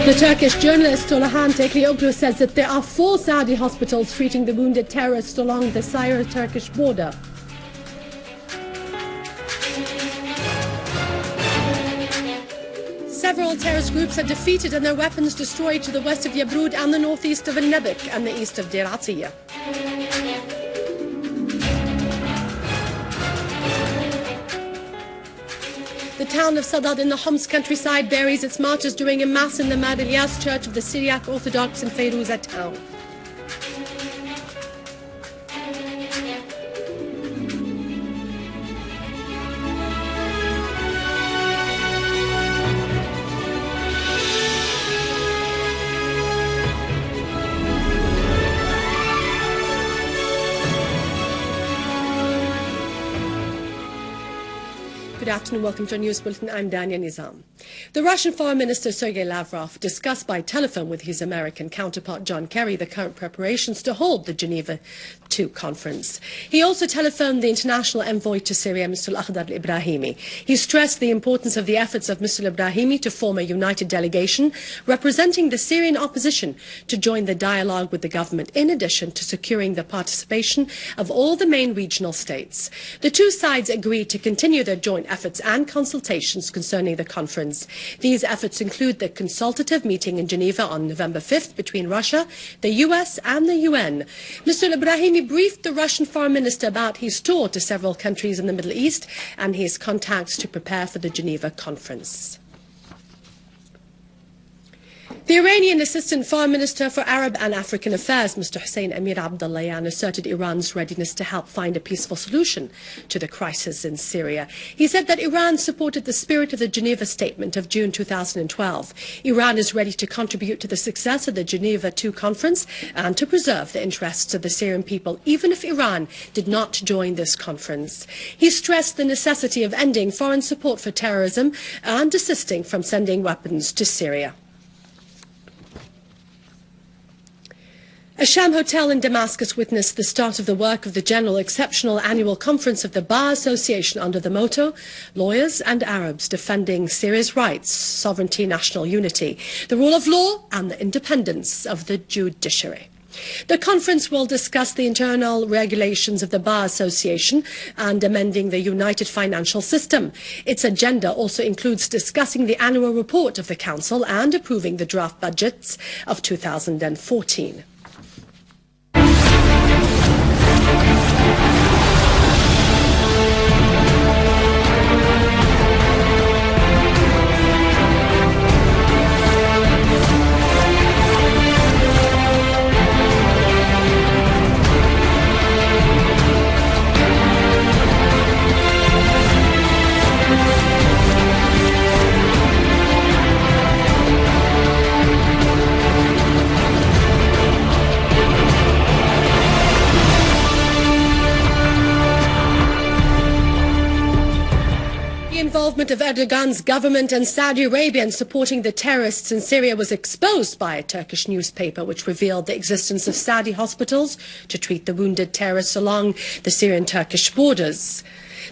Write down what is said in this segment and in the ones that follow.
The Turkish journalist Orhan Teklioglu says that there are 4 Saudi hospitals treating the wounded terrorists along the Syro-Turkish border. Several terrorist groups are defeated and their weapons destroyed to the west of Yabrud and the northeast of al-Nabik and the east of Deir Atiyah. The town of Sadad in the Homs countryside buries its martyrs during a mass in the Mad Ilyas Church of the Syriac Orthodox in Fayruza town. Good afternoon. Welcome to our news bulletin. I'm Dania Nizam. The Russian Foreign Minister Sergei Lavrov discussed by telephone with his American counterpart John Kerry the current preparations to hold the Geneva II conference. He also telephoned the international envoy to Syria, Mr. al-Akhdar al-Ibrahimi. He stressed the importance of the efforts of Mr. al-Ibrahimi to form a united delegation representing the Syrian opposition to join the dialogue with the government, in addition to securing the participation of all the main regional states. The two sides agreed to continue their joint efforts and consultations concerning the conference. These efforts include the consultative meeting in Geneva on November 5th between Russia, the US and the UN. Mr. Ibrahimi briefed the Russian foreign minister about his tour to several countries in the Middle East and his contacts to prepare for the Geneva conference. The Iranian Assistant Foreign Minister for Arab and African Affairs, Mr. Hussein Amir Abdullahian, asserted Iran's readiness to help find a peaceful solution to the crisis in Syria. He said that Iran supported the spirit of the Geneva Statement of June 2012. Iran is ready to contribute to the success of the Geneva II conference and to preserve the interests of the Syrian people, even if Iran did not join this conference. He stressed the necessity of ending foreign support for terrorism and desisting from sending weapons to Syria. A sham hotel in Damascus witnessed the start of the work of the General Exceptional Annual Conference of the Bar Association under the motto, Lawyers and Arabs Defending Syria's Rights, Sovereignty, National Unity, the Rule of Law and the Independence of the Judiciary. The conference will discuss the internal regulations of the Bar Association and amending the United Financial System. Its agenda also includes discussing the annual report of the Council and approving the draft budgets of 2014. The involvement of Erdogan's government and Saudi Arabia in supporting the terrorists in Syria was exposed by a Turkish newspaper which revealed the existence of Saudi hospitals to treat the wounded terrorists along the Syrian-Turkish borders.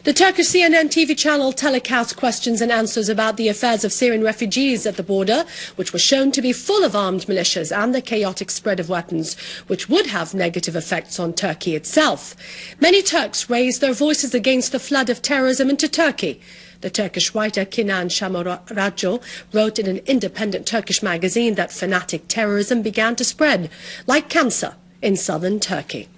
The Turkish CNN TV channel telecast questions and answers about the affairs of Syrian refugees at the border, which were shown to be full of armed militias and the chaotic spread of weapons, which would have negative effects on Turkey itself. Many Turks raised their voices against the flood of terrorism into Turkey. The Turkish writer Kenan Şamaracı wrote in an independent Turkish magazine that fanatic terrorism began to spread, like cancer, in southern Turkey.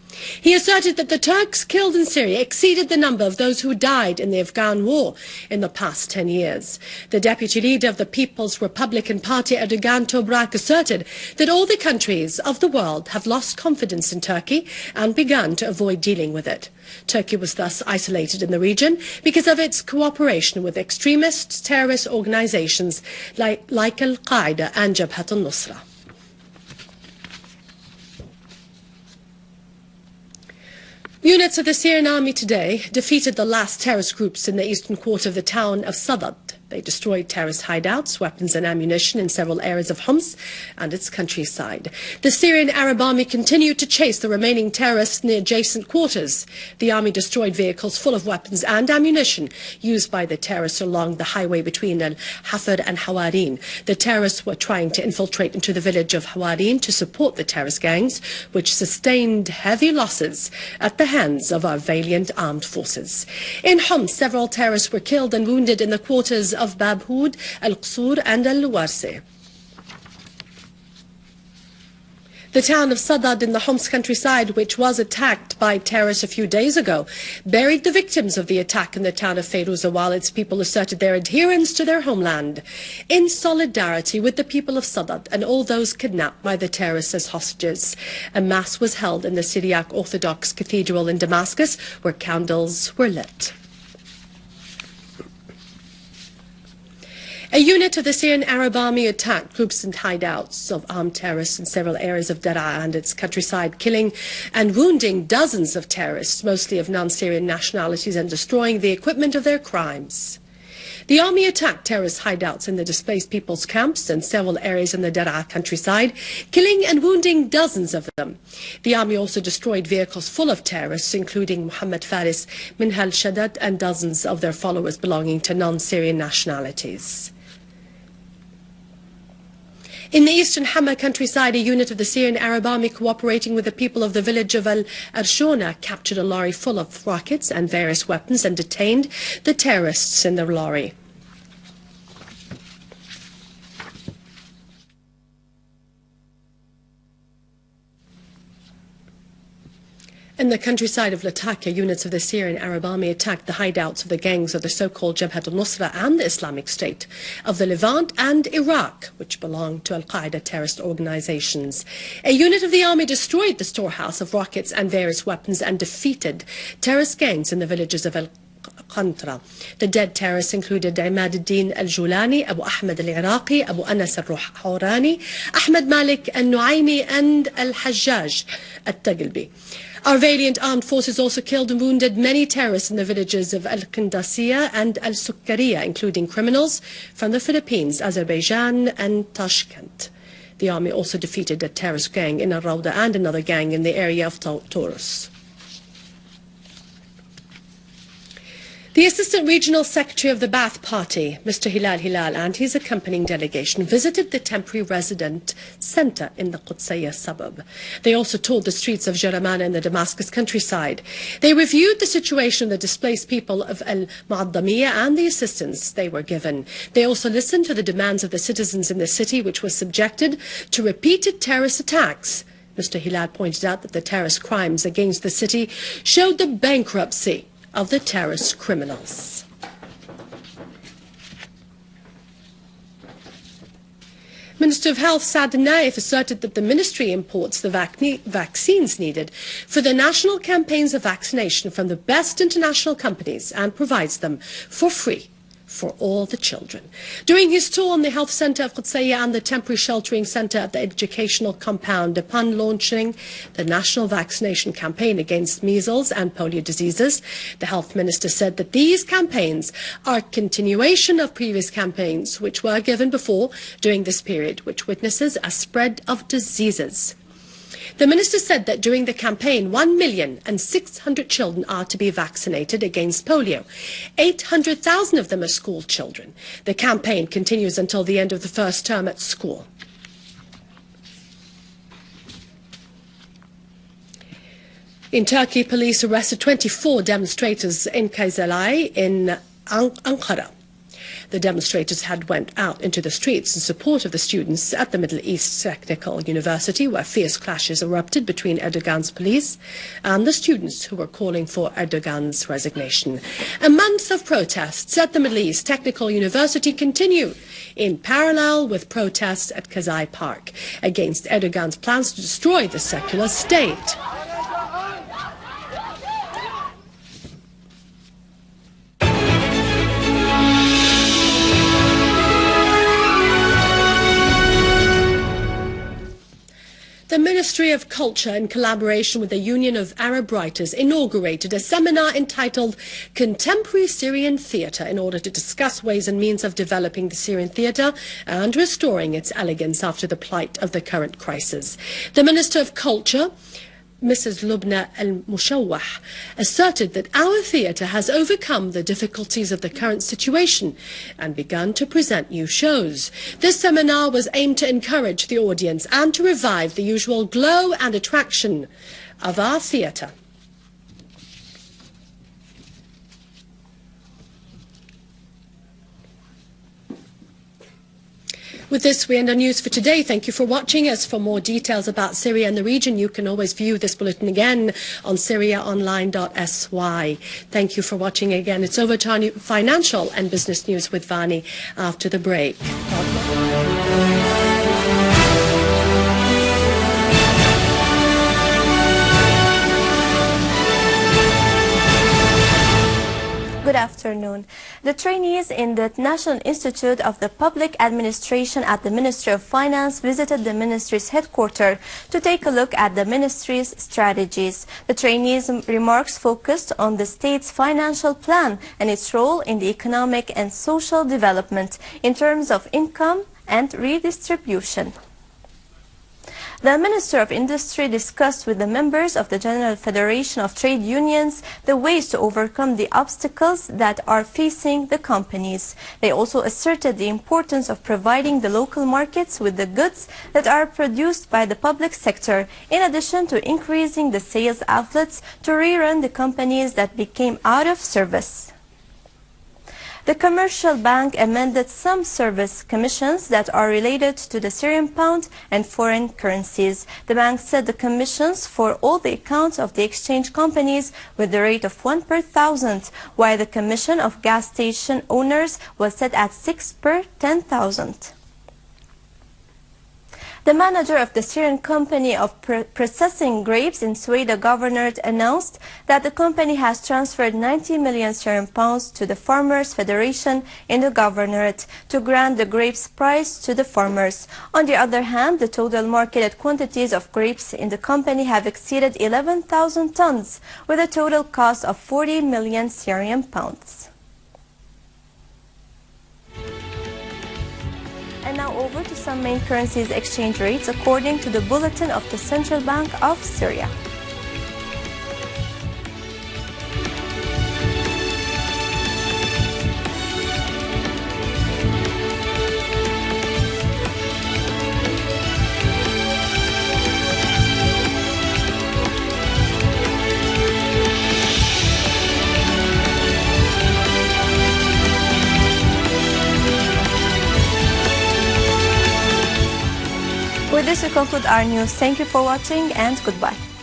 He asserted that the Turks killed in Syria exceeded the number of those who died in the Afghan war in the past 10 years. The deputy leader of the People's Republican Party, Erdogan Toprak, asserted that all the countries of the world have lost confidence in Turkey and begun to avoid dealing with it. Turkey was thus isolated in the region because of its cooperation with extremist terrorist organizations like al-Qaeda and Jabhat al-Nusra. Units of the Syrian Army today defeated the last terrorist groups in the eastern quarter of the town of Sadad They destroyed terrorist hideouts, weapons and ammunition in several areas of Homs and its countryside. The Syrian Arab Army continued to chase the remaining terrorists in the adjacent quarters. The army destroyed vehicles full of weapons and ammunition used by the terrorists along the highway between al-Hafr and Hawarin. The terrorists were trying to infiltrate into the village of Hawarin to support the terrorist gangs, which sustained heavy losses at the hands of our valiant armed forces. In Homs, several terrorists were killed and wounded in the quarters of Bab Houd, al-Qsur and al-Warsi. The town of Sadad in the Homs countryside, which was attacked by terrorists a few days ago, buried the victims of the attack in the town of Fayruza while its people asserted their adherence to their homeland. In solidarity with the people of Sadad and all those kidnapped by the terrorists as hostages, a mass was held in the Syriac Orthodox Cathedral in Damascus, where candles were lit. A unit of the Syrian Arab Army attacked groups and hideouts of armed terrorists in several areas of Daraa and its countryside, killing and wounding dozens of terrorists, mostly of non-Syrian nationalities, and destroying the equipment of their crimes. The army attacked terrorist hideouts in the displaced people's camps and several areas in the Daraa countryside, killing and wounding dozens of them. The army also destroyed vehicles full of terrorists, including Mohammed Faris, Minhal Shaddad, and dozens of their followers belonging to non-Syrian nationalities. In the eastern Hama countryside, a unit of the Syrian Arab Army cooperating with the people of the village of al-Arshona captured a lorry full of rockets and various weapons and detained the terrorists in the lorry. In the countryside of Latakia, units of the Syrian Arab Army attacked the hideouts of the gangs of the so-called Jabhat al-Nusra and the Islamic State of the Levant and Iraq, which belong to al-Qaeda terrorist organizations. A unit of the army destroyed the storehouse of rockets and various weapons and defeated terrorist gangs in the villages of al-Qantra. The dead terrorists included Imad al-Din al-Julani, Abu Ahmed al-Iraqi, Abu Anas al-Hawrani, Ahmed Malik al-Nuaimi, and al-Hajjaj al-Tagilbi. Our valiant armed forces also killed and wounded many terrorists in the villages of al-Qindasiya and al-Sukkariya, including criminals from the Philippines, Azerbaijan, and Tashkent. The army also defeated a terrorist gang in al-Rawda and another gang in the area of Taurus. The Assistant Regional Secretary of the Ba'ath Party, Mr. Hilal, and his accompanying delegation visited the temporary resident centre in the Qudsiyya suburb. They also toured the streets of Jaramana in the Damascus countryside. They reviewed the situation of the displaced people of al-Mu'addamiyya and the assistance they were given. They also listened to the demands of the citizens in the city, which was subjected to repeated terrorist attacks. Mr. Hilal pointed out that the terrorist crimes against the city showed the bankruptcy of the terrorist criminals. Minister of Health Saad Naif asserted that the ministry imports the vaccines needed for the national campaigns of vaccination from the best international companies and provides them for free for all the children. During his tour on the health centre of Qudsiyya and the temporary sheltering centre at the educational compound upon launching the national vaccination campaign against measles and polio diseases, the health minister said that these campaigns are a continuation of previous campaigns which were given before during this period, which witnesses a spread of diseases. The minister said that during the campaign, 1,600,000 children are to be vaccinated against polio. 800,000 of them are school children. The campaign continues until the end of the first term at school. In Turkey, police arrested 24 demonstrators in Kayserlay in Ankara. The demonstrators had went out into the streets in support of the students at the Middle East Technical University, where fierce clashes erupted between Erdogan's police and the students who were calling for Erdogan's resignation. A month of protests at the Middle East Technical University continue in parallel with protests at Kazai Park against Erdogan's plans to destroy the secular state. The Ministry of Culture, in collaboration with the Union of Arab Writers, inaugurated a seminar entitled Contemporary Syrian Theatre in order to discuss ways and means of developing the Syrian theatre and restoring its elegance after the plight of the current crisis. The Minister of Culture, Mrs. Lubna al-Mushawwah, asserted that our theatre has overcome the difficulties of the current situation and begun to present new shows. This seminar was aimed to encourage the audience and to revive the usual glow and attraction of our theatre. With this, we end our news for today. Thank you for watching us. For more details about Syria and the region, you can always view this bulletin again on syriaonline.sy. Thank you for watching again. It's over to our financial and business news with Vani after the break. Good afternoon. The trainees in the National Institute of the Public Administration at the Ministry of Finance visited the ministry's headquarters to take a look at the ministry's strategies. The trainees' remarks focused on the state's financial plan and its role in the economic and social development in terms of income and redistribution. The Minister of Industry discussed with the members of the General Federation of Trade Unions the ways to overcome the obstacles that are facing the companies. They also asserted the importance of providing the local markets with the goods that are produced by the public sector, in addition to increasing the sales outlets to rerun the companies that became out of service. The commercial bank amended some service commissions that are related to the Syrian pound and foreign currencies. The bank set the commissions for all the accounts of the exchange companies with the rate of 1 per 1,000, while the commission of gas station owners was set at 6 per 10,000. The manager of the Syrian company of processing grapes in Sueda Governorate announced that the company has transferred 90 million Syrian pounds to the Farmers Federation in the Governorate to grant the grapes price to the farmers. On the other hand, the total marketed quantities of grapes in the company have exceeded 11,000 tons, with a total cost of 40 million Syrian pounds. And now over to some main currencies exchange rates according to the bulletin of the Central Bank of Syria. With this, we conclude our news. Thank you for watching and goodbye.